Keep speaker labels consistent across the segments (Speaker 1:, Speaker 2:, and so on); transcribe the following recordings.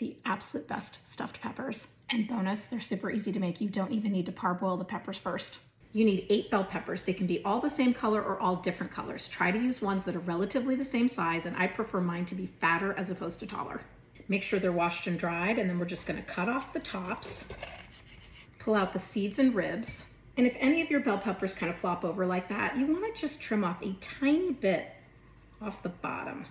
Speaker 1: the absolute best stuffed peppers. And bonus, they're super easy to make. You don't even need to parboil the peppers first. You need 8 bell peppers. They can be all the same color or all different colors. Try to use ones that are relatively the same size, and I prefer mine to be fatter as opposed to taller. Make sure they're washed and dried, and then we're just gonna cut off the tops, pull out the seeds and ribs. And if any of your bell peppers kind of flop over like that, you wanna just trim off a tiny bit off the bottom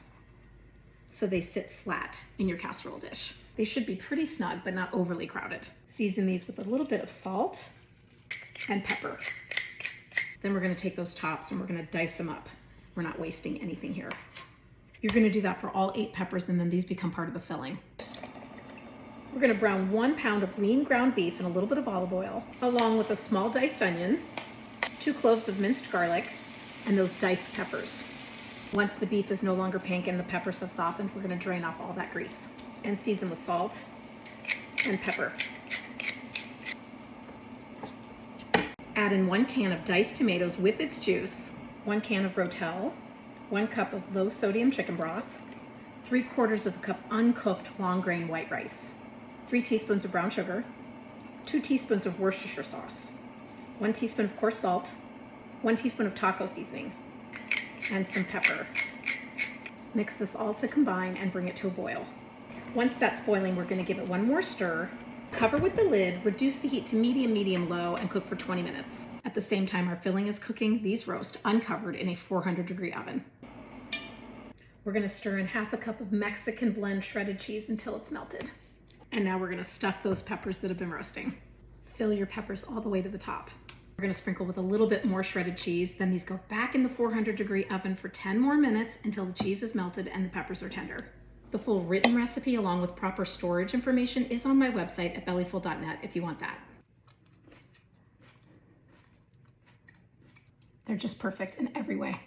Speaker 1: so they sit flat in your casserole dish. They should be pretty snug, but not overly crowded. Season these with a little bit of salt and pepper. Then we're gonna take those tops and we're gonna dice them up. We're not wasting anything here. You're gonna do that for all 8 peppers, and then these become part of the filling. We're gonna brown 1 pound of lean ground beef in a little bit of olive oil, along with a small diced onion, 2 cloves of minced garlic, and those diced peppers. Once the beef is no longer pink and the peppers have softened, we're gonna drain off all that grease and season with salt and pepper. Add in 1 can of diced tomatoes with its juice, 1 can of Rotel, 1 cup of low sodium chicken broth, 3/4 of a cup uncooked long grain white rice, 3 teaspoons of brown sugar, 2 teaspoons of Worcestershire sauce, 1 teaspoon of coarse salt, 1 teaspoon of taco seasoning, and some pepper. Mix this all to combine and bring it to a boil. Once that's boiling, we're gonna give it 1 more stir, cover with the lid, reduce the heat to medium-low, and cook for 20 minutes. At the same time our filling is cooking, these roast uncovered in a 400-degree oven. We're gonna stir in 1/2 cup of Mexican blend shredded cheese until it's melted. And now we're gonna stuff those peppers that have been roasting. Fill your peppers all the way to the top. We're gonna sprinkle with a little bit more shredded cheese, then these go back in the 400-degree oven for 10 more minutes until the cheese is melted and the peppers are tender. The full written recipe along with proper storage information is on my website at bellyful.net if you want that. They're just perfect in every way.